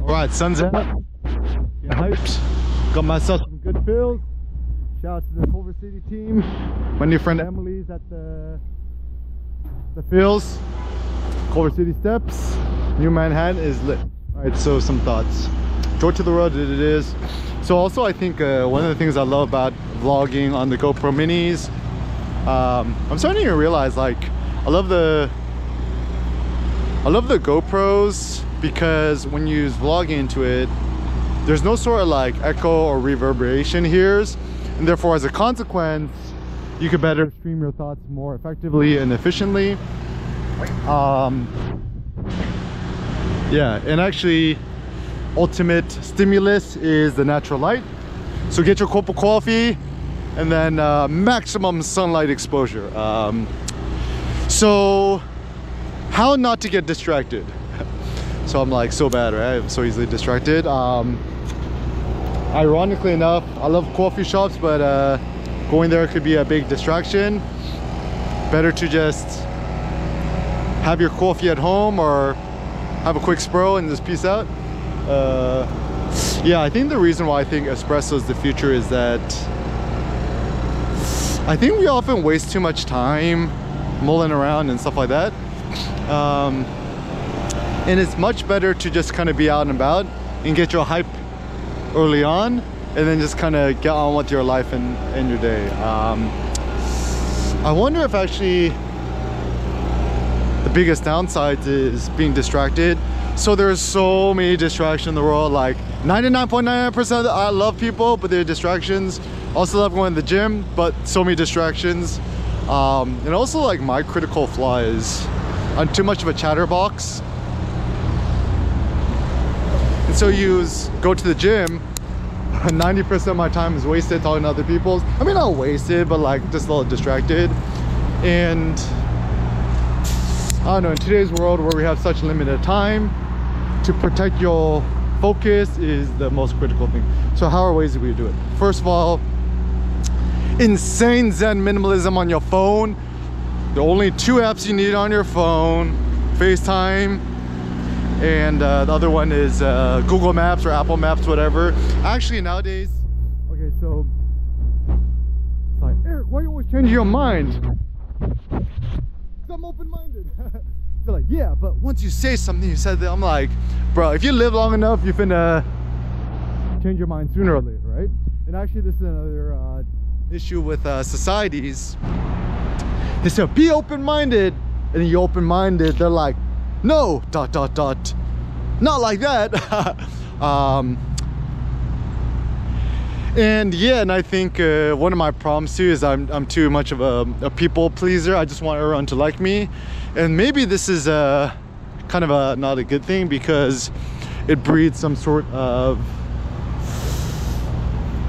All right, sun's out. Getting hyped. Got myself some good fills. Shout out to the Culver City team. My new friend Emily's at the fills. Culver City Steps. New Manhattan is lit. All right, so some thoughts. Joy to the road, it is. So also I think one of the things I love about vlogging on the GoPro Minis, I'm starting to realize, like, I love the GoPros because when you use vlogging into it, there's no sort of like echo or reverberation here, and therefore as a consequence you could better stream your thoughts more effectively and efficiently. Yeah, and actually ultimate stimulus is the natural light. So get your cup of coffee and then maximum sunlight exposure. So how not to get distracted? So I'm like so bad, right? I'm so easily distracted. Ironically enough, I love coffee shops, but going there could be a big distraction. Better to just have your coffee at home or have a quick spro and just peace out. Yeah, I think the reason why I think espresso is the future is that I think we often waste too much time mulling around and stuff like that. And it's much better to just kind of be out and about and get your hype early on and then just kind of get on with your life and your day. I wonder if actually the biggest downside is being distracted. So there's so many distractions in the world, like 99.99% I love people, but they're distractions. Also love going to the gym, but so many distractions. And also, like, my critical flaw is I'm too much of a chatterbox. And so go to the gym, 90% of my time is wasted talking to other people. I mean, not wasted, but like just a little distracted. And I don't know, in today's world where we have such limited time, to protect your focus is the most critical thing. So how are ways that we do it? First of all, insane Zen minimalism on your phone. The only 2 apps you need on your phone, FaceTime, and the other one is Google Maps or Apple Maps, whatever. Actually nowadays, okay, so it's like, Eric, why are you always changing your mind? I'm open-minded. They're like, yeah, but once you say something, you said that. I'm like, bro, if you live long enough, you're finna change your mind sooner or later, right? And actually, this is another issue with societies. They say, be open-minded, and then you're open-minded. They're like, no, ... not like that. And yeah, and I think one of my problems too is I'm too much of a people pleaser. I just want everyone to like me, and maybe this is kind of not a good thing because it breeds some sort of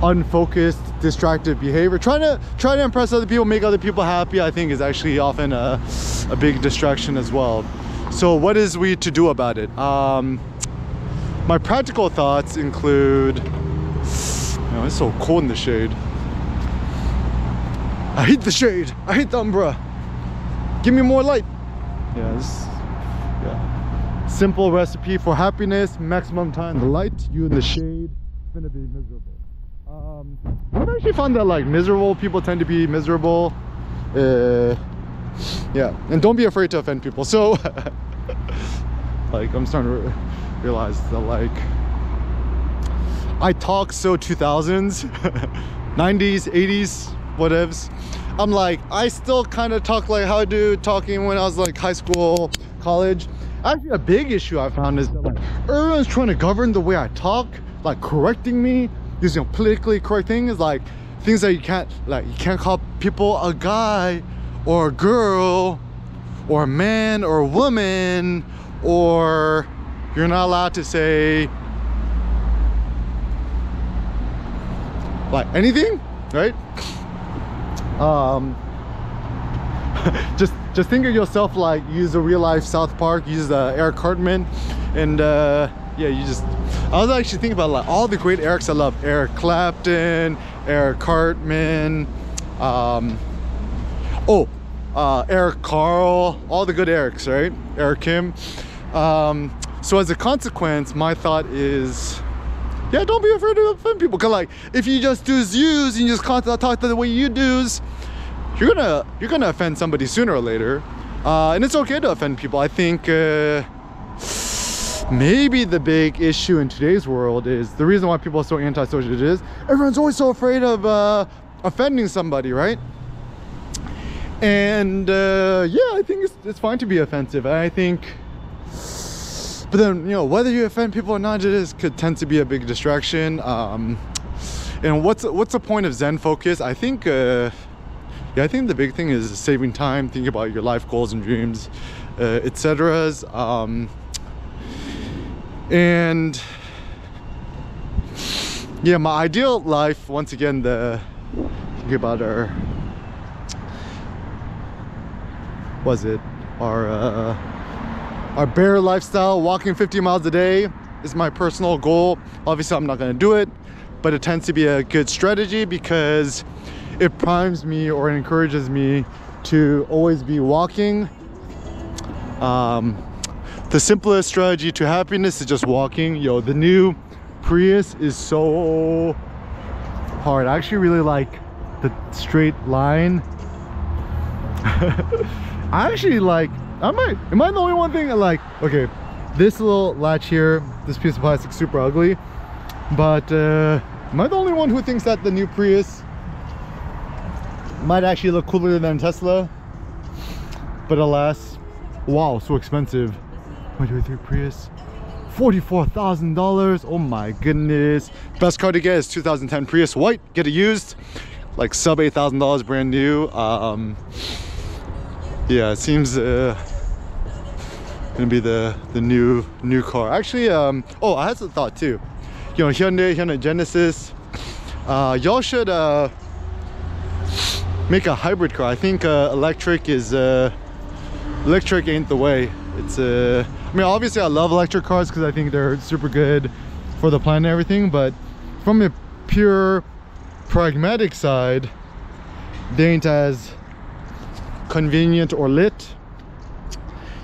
unfocused, distracted behavior. Trying to impress other people, make other people happy, I think is actually often a big distraction as well. So what is we to do about it? My practical thoughts include, you know, it's so cold in the shade. I hate the shade. I hate the umbrella. Give me more light. Yeah, simple recipe for happiness, maximum time. The light, you in the shade, it's gonna be miserable. I've actually found that like miserable people tend to be miserable. Yeah, and don't be afraid to offend people. So like I'm starting to realize that like I talk so 2000s, 90s, 80s, whatevs. I'm like, I still kind of talk like how I do talking when I was like high school, college. Actually, a big issue I found is that like everyone's trying to govern the way I talk, like correcting me, using politically correct things, like things that you can't call people a guy or a girl or a man or a woman, or you're not allowed to say like anything, right? Just think of yourself like use a real life South Park, use Eric Cartman, and yeah, I was actually thinking about like all the great Erics I love. Eric Clapton, Eric Cartman, Eric Carl, all the good Erics, right? Eric Kim. So as a consequence, my thought is, yeah, don't be afraid to offend people. Cause like, if you just do yous and you just constantly talk the way you do's, you're gonna offend somebody sooner or later. And it's okay to offend people. I think maybe the big issue in today's world is the reason why people are so antisocial is everyone's always so afraid of offending somebody, right? And yeah, I think it's fine to be offensive. I think, but then, you know, whether you offend people or not, could tend to be a big distraction. And what's the point of Zen focus? I think yeah, I think the big thing is saving time, thinking about your life goals and dreams, etc. And yeah, my ideal life, once again, thinking about our bear lifestyle, walking 50 miles a day is my personal goal. Obviously I'm not going to do it, but it tends to be a good strategy because it primes me or encourages me to always be walking. The simplest strategy to happiness is just walking. Yo, the new Prius is so hard. I actually really like the straight line. I actually like, am I the only one thing I like? Okay, this little latch here, this piece of plastic, super ugly, but am I the only one who thinks that the new Prius might actually look cooler than Tesla? But alas, wow, so expensive. 2023 Prius, $44,000. Oh my goodness. Best car to get is 2010 Prius white. Get it used, like sub $8,000 brand new. Yeah, it seems gonna be the new car. Actually, oh, I had some thought too. You know, Hyundai Genesis. Y'all should make a hybrid car. I think electric ain't the way. It's I mean, obviously I love electric cars because I think they're super good for the planet and everything, but from a pure pragmatic side, they ain't as convenient or lit.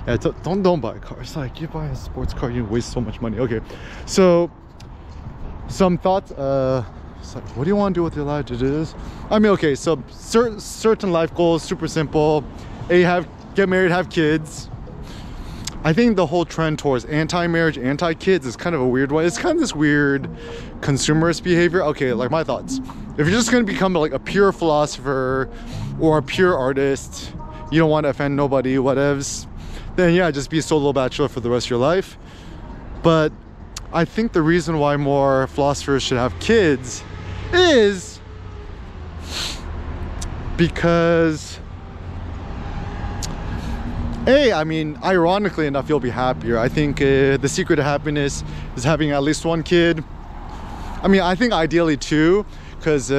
Yeah, don't buy a car. It's like, you buy a sports car, you waste so much money. Okay, so some thoughts. It's like, what do you want to do with your life? It is, I mean, okay, so certain life goals, super simple. Get married, have kids. I think the whole trend towards anti-marriage, anti-kids is kind of a weird one. It's kind of this weird consumerist behavior. Okay, like my thoughts. If you're just going to become like a pure philosopher or a pure artist, you don't want to offend nobody, whatevs, then yeah, just be a solo bachelor for the rest of your life. But I think the reason why more philosophers should have kids is because I mean, ironically enough, you'll be happier. I think the secret to happiness is having at least one kid. I mean, I think ideally two, because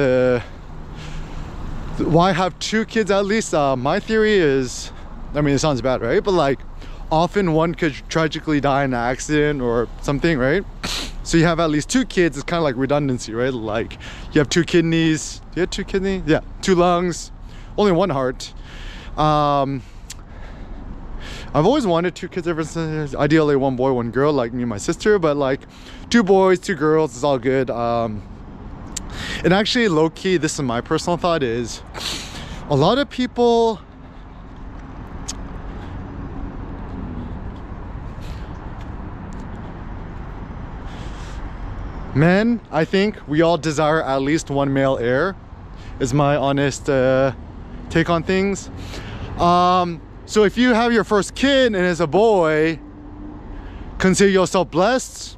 why have two kids at least? My theory is, I mean, it sounds bad, right? But like, often one could tragically die in an accident or something, right? So you have at least two kids. It's kind of like redundancy, right? Like, you have two kidneys. Do you have two kidneys? Yeah, two lungs, only one heart. I've always wanted two kids ever since. Ideally one boy, one girl, like me and my sister, but like 2 boys, 2 girls is all good. And actually, low-key, this is my personal thought, is a lot of people men, I think we all desire at least one male heir, is my honest take on things. So if you have your first kid and it's a boy, consider yourself blessed.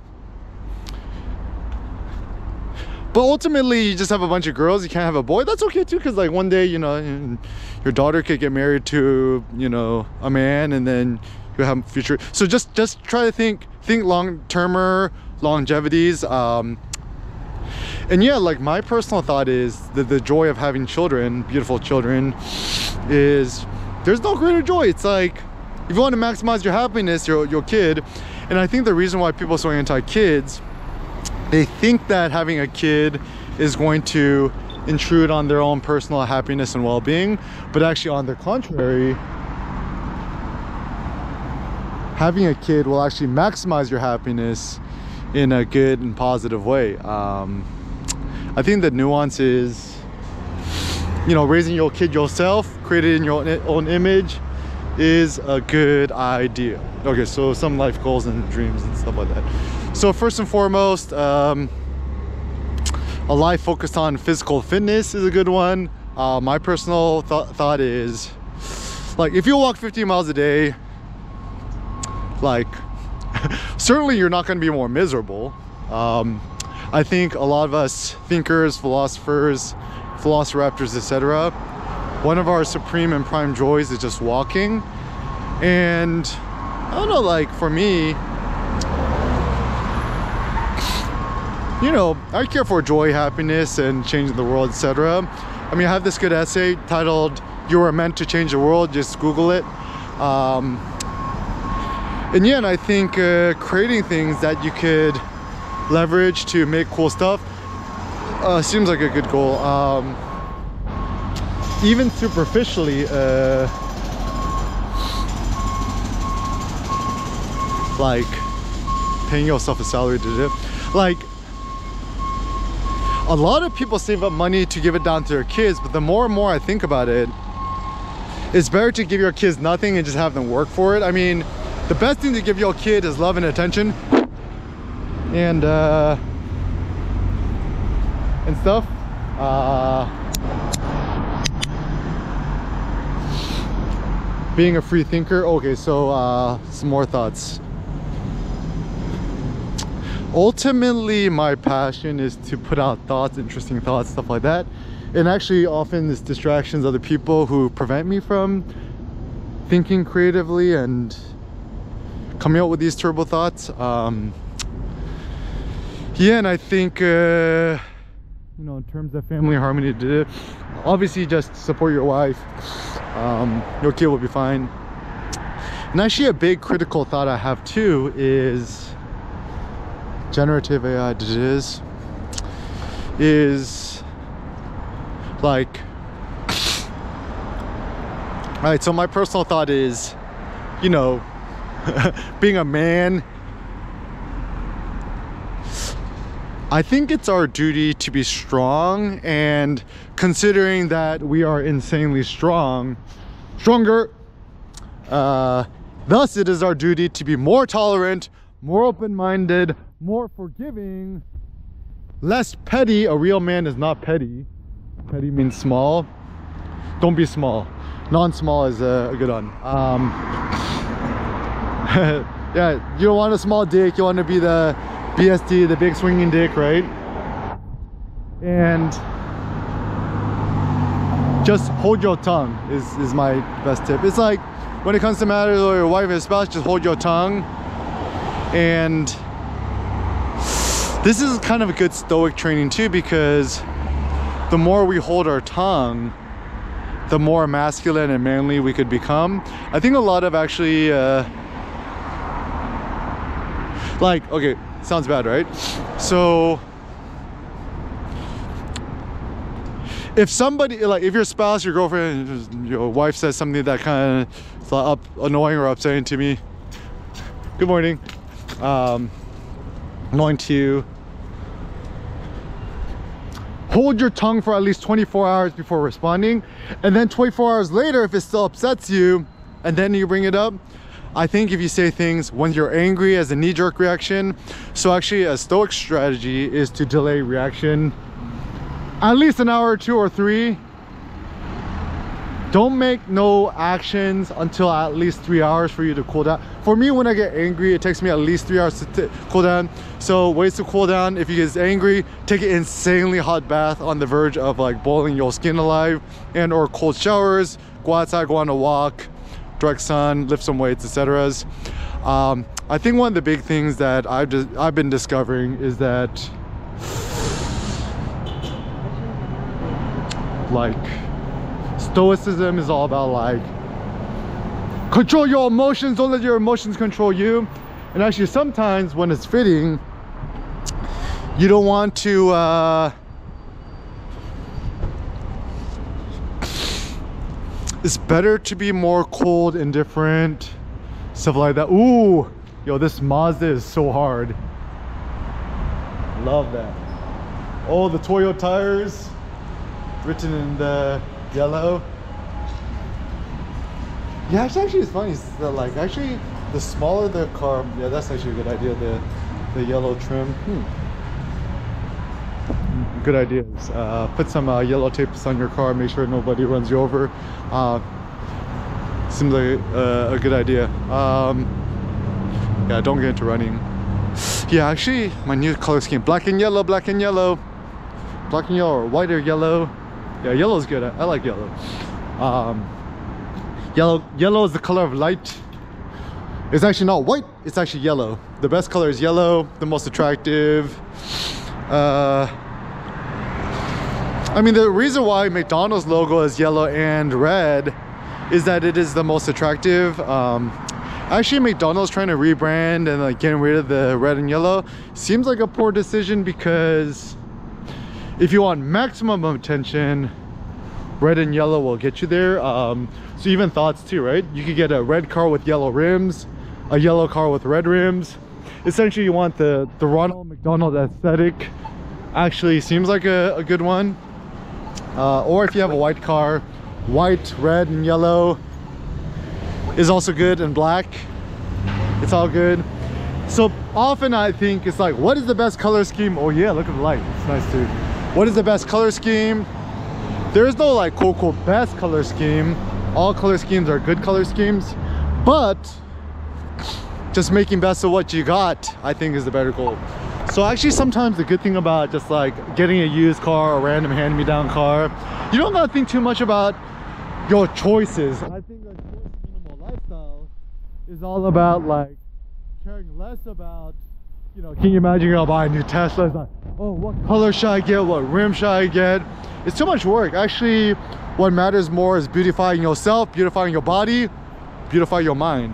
But ultimately, you just have a bunch of girls, you can't have a boy. That's okay too, because like one day, you know, your daughter could get married to, you know, a man, and then you'll have future. So just try to think long-termer, longevities. And yeah, like my personal thought is that the joy of having children, beautiful children, is there's no greater joy. It's like, if you want to maximize your happiness, your kid. And I think the reason why people are so anti-kids, they think that having a kid is going to intrude on their own personal happiness and well-being, but actually on the contrary, having a kid will actually maximize your happiness in a good and positive way. I think the nuance is, you know, raising your kid yourself, created in your own image, is a good idea. Okay, so some life goals and dreams and stuff like that. So first and foremost, a life focused on physical fitness is a good one. My personal thought is, like, if you walk 50 miles a day, like, certainly you're not going to be more miserable. I think a lot of us thinkers, philosophers, velociraptors, etc., one of our supreme and prime joys is just walking. And I don't know, like, for me, you know, I care for joy, happiness, and changing the world, etc. I mean, I have this good essay titled "You Were Meant to Change the World." Just Google it. And yeah, and I think creating things that you could leverage to make cool stuff seems like a good goal. Even superficially, like paying yourself a salary to do it. Like, a lot of people save up money to give it down to their kids, but the more and more I think about it, it's better to give your kids nothing and just have them work for it. I mean, the best thing to give your kid is love and attention and stuff. Being a free thinker. Okay, so some more thoughts. Ultimately, my passion is to put out thoughts, interesting thoughts, stuff like that. And actually, often it's distractions, other people who prevent me from thinking creatively and coming up with these turbo thoughts. Yeah, and I think, you know, in terms of family harmony, obviously just support your wife. Your kid will be fine. And actually, a big critical thought I have too is generative AI is like, all right, so my personal thought is, you know, being a man, I think it's our duty to be strong, and considering that we are insanely stronger, thus it is our duty to be more tolerant, more open-minded, more forgiving, less petty. A real man is not petty. Petty means small. Don't be small. Non-small is a good one. Yeah, you don't want a small dick, you want to be the BSD, the big swinging dick, right? And just hold your tongue is my best tip. It's like, when it comes to matters with your wife and spouse, just hold your tongue. And this is kind of a good stoic training too, because the more we hold our tongue, the more masculine and manly we could become. I think a lot of actually like, okay, sounds bad, right? So if somebody, like, if your spouse, your girlfriend, your wife says something that kind of annoying or upsetting to me, good morning, annoying to you, hold your tongue for at least 24 hours before responding, and then 24 hours later, if it still upsets you and then you bring it up, I think if you say things when you're angry as a knee-jerk reaction, so actually a stoic strategy is to delay reaction at least an hour or 2 or 3. Don't make no actions until at least 3 hours for you to cool down. For me, when I get angry, it takes me at least 3 hours to cool down. So ways to cool down: if you get angry, take an insanely hot bath on the verge of like boiling your skin alive, and or cold showers, go outside, go on a walk, direct sun, lift some weights, etc. I think one of the big things that I've been discovering is that, like, stoicism is all about like control your emotions, don't let your emotions control you. And actually sometimes when it's fitting, you don't want to it's better to be more cold, indifferent, stuff like that. Ooh, yo, this Mazda is so hard. Love that. Oh, the Toyo tires written in the yellow. Yeah, actually it's funny, it's that, like, actually the smaller the car, yeah, that's actually a good idea, the yellow trim. Good ideas. Put some yellow tapes on your car, make sure nobody runs you over. Seems like a good idea. Yeah, don't get into running. Yeah, actually my new color scheme, black and yellow, black and yellow, black and yellow, or white or yellow. Yeah, yellow is good. I like yellow. Yellow is the color of light. It's actually not white, it's actually yellow. The best color is yellow, the most attractive. I mean, the reason why McDonald's logo is yellow and red is that it is the most attractive. Actually, McDonald's trying to rebrand and like getting rid of the red and yellow seems like a poor decision, because if you want maximum attention, red and yellow will get you there. So even thoughts too, right? You could get a red car with yellow rims, a yellow car with red rims. Essentially, you want the Ronald McDonald aesthetic. Actually seems like a good one. Or if you have a white car, white, red, and yellow is also good, and black. It's all good. So often I think it's like, what is the best color scheme? Oh yeah, look at the light, it's nice too. What is the best color scheme? There is no like quote best color scheme. All color schemes are good color schemes, but just making best of what you got, I think, is the better goal. So actually sometimes the good thing about just like getting a used car or a random hand-me-down car, you don't gotta think too much about your choices. I think a choice minimal lifestyle is all about like caring less about, you know, can you imagine you're gonna buy a new Tesla? It's like, oh, what color should I get? What rim should I get? It's too much work. Actually, what matters more is beautifying yourself, beautifying your body, beautify your mind.